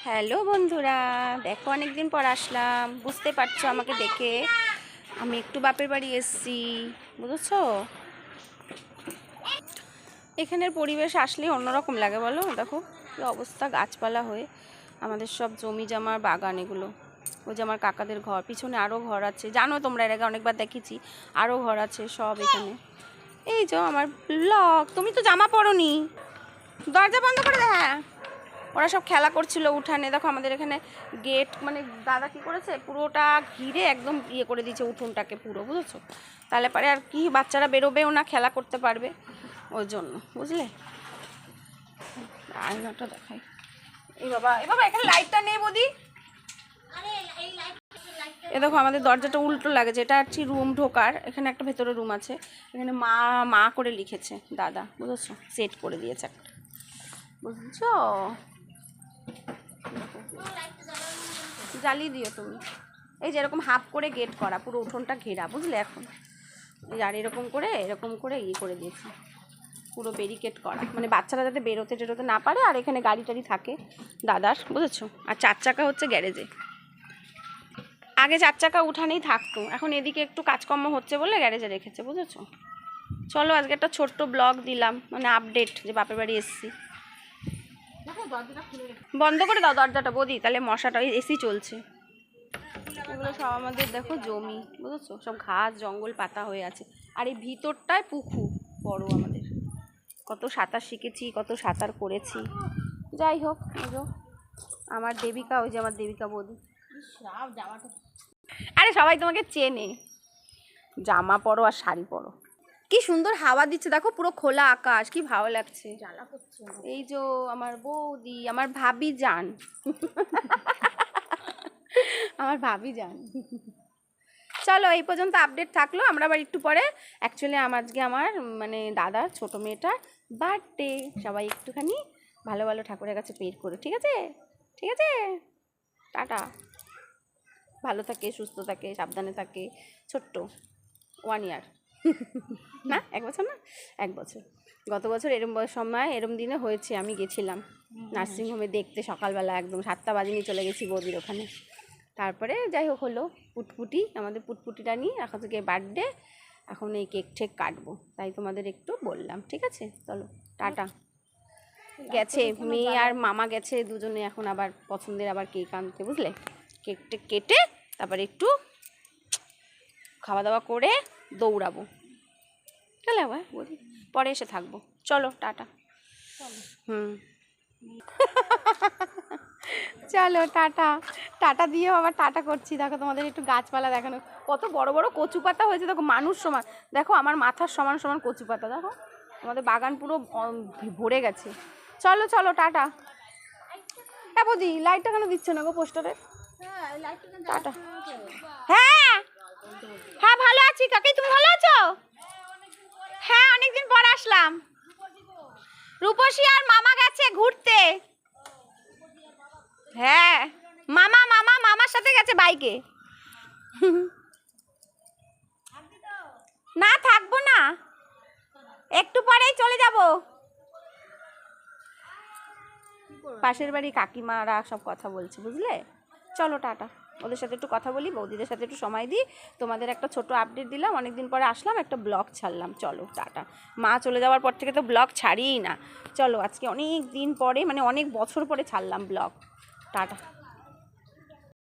Hello বন্ধুরা, দেখো অনেকদিন পর আসলাম, বুঝতে পারছো আমাকে দেখে। আমি একটু বাপের বাড়ি এসেছি, বুঝেছো। এখানের পরিবেশ আসলে অন্যরকম লাগে বলো। দেখো কি অবস্থা, গাছপালা হয়ে আমাদের সব জমি জমার বাগান এগুলো। ওই যে আমার কাকাদের ঘর, পিছনে আরও ঘর আছে, জানো তোমরা, এর আগে অনেকবার দেখেছি। আরও ঘর আছে সব এখানে। এই যে আমার ব্লগ, তুমি তো জামা পরোনি, দরজা বন্ধ করে দে। হ্যাঁ, ওরা সব খেলা করছিল উঠানে। দেখো আমাদের এখানে গেট, মানে দাদা কি করেছে, পুরোটা ঘিরে একদম ইয়ে করে দিয়েছে উঠোনটাকে পুরো, বুঝেছো। তাহলে পরে আর কি বাচ্চারা বেরোবেও না, খেলা করতে পারবে, ওই জন্য, বুঝলে। আয়নাটা দেখাই। এই বাবা, এখানে লাইটটা নেই বৌদি। এ দেখো আমাদের দরজাটা উল্টো লাগেছে, এটা আর কি রুম ঢোকার, এখানে একটা ভেতরে রুম আছে। এখানে মা মা করে লিখেছে দাদা, বুঝেছো, সেট করে দিয়েছে একটা, বুঝছো। জ্বালিয়ে দিও তুমি। এই যে এরকম হাফ করে গেট করা, পুরো উঠোনটা ঘেরা, বুঝলে। এখন আর এরকম করে ইয়ে করে দিয়েছি, পুরো ব্যারিকেড করা, মানে বাচ্চারা যাতে বেরোতে টেরোতে না পারে। আর এখানে গাড়ি টাড়ি থাকে দাদার, বুঝেছো। আর 4 চাকা হচ্ছে গ্যারেজে। আগে 4 চাকা উঠানেই থাকতো, এখন এদিকে একটু কাজকর্ম হচ্ছে বলে গ্যারেজে রেখেছে, বুঝেছো। চলো আজকে একটা ছোট্ট ব্লগ দিলাম, মানে আপডেট, যে বাপের বাড়ি এসেছি। বন্ধ করে দাও দরজাটা বৌদি, তাহলে মশাটা, এসি চলছে। এগুলো সব আমাদের দেখো জমি, বুঝেছো, সব ঘাস জঙ্গল পাতা হয়ে আছে। আর এই ভিতরটায় পুকুর বড় আমাদের। কত সাঁতার শিখেছি, কত সাঁতার করেছি। যাই হোক, আমার দেবিকা, ওই যে আমার দেবিকা বৌদি। আরে সবাই তোমাকে চেনে, জামা পরো আর শাড়ি পরো। কি সুন্দর হাওয়া দিচ্ছে দেখো, পুরো খোলা আকাশ, কি ভালো লাগছে। এই যে আমার বৌদি, আমার ভাবি যান আমার ভাবি যান। চলো এই পর্যন্ত আপডেট থাকলো। আমরা আবার একটু পরে, অ্যাকচুয়ালি আজকে আমার মানে দাদার ছোটো মেয়েটার বার্থডে। সবাই একটুখানি ভালো ভালো ঠাকুরের কাছে পের করে, ঠিক আছে। ঠিক আছে, টাটা। ভালো থাকে, সুস্থ থাকে, সাবধানে থাকে। ছোট্ট 1 ইয়ার না, 1 বছর না, 1 বছর। গত বছর এরম সময় এরম দিনে হয়েছে, আমি গেছিলাম নার্সিংহোমে দেখতে, সকালবেলা একদম 7টা বাজে নিয়ে চলে গেছি বৌদির ওখানে। তারপরে যাই হোক হলো, পুটপুটি, আমাদের পুটপুটিটা নিয়ে এখন থেকে বার্থডে। এখন এই কেক ঠেক কাটবো, তাই তোমাদের একটু বললাম, ঠিক আছে। চলো টাটা। গেছে মেয়ে আর মামা গেছে দুজনে, এখন আবার পছন্দের আবার কেক আনতে, বুঝলে। কেকটা কেটে তারপর একটু খাওয়া দাওয়া করে দৌড়াবো। চলে আবার বলি, পরে এসে থাকবো। চলো টাটা। চলো টাটা। টাটা দিয়ে আবার টাটা করছি। দেখো তোমাদের একটু গাছপালা দেখানো, কত বড় বড় কচু পাতা হয়েছে দেখো, মানুষ সমান। দেখো আমার মাথার সমান সমান কচু পাতা, দেখো আমাদের বাগান পুরো ভরে গেছে। চলো চলো টাটা। হ্যাঁ বৌদি, লাইটটা কেন দিচ্ছে না গো পোস্টারে? টাটা। হ্যাঁ হ্যাঁ ভালো আছি কাকি, তুমি ভালো আছো? হ্যাঁ অনেকদিন পর আসলাম। রূপসী আর মামা গেছে ঘুরতে। হ্যাঁ, মামার সাথে গেছে বাইকে। না থাকবো না, একটু পরেই চলে যাব। পাশের বাড়ি কাকিমারা সব কথা বলছে, বুঝলে। চলো টাটা। ওদের সাথে একটু কথা বলি, বৌদিদের সাথে একটু সময় দিই। তোমাদের একটা ছোট আপডেট দিলাম, অনেকদিন পরে আসলাম, একটা ব্লগ ছাড়লাম। চলো টাটা। মা চলে যাওয়ার পর থেকে তো ব্লগ ছাড়িই না। চলো আজকে অনেক দিন পরে, মানে অনেক বছর পরে ছাড়লাম ব্লগ। টাটা।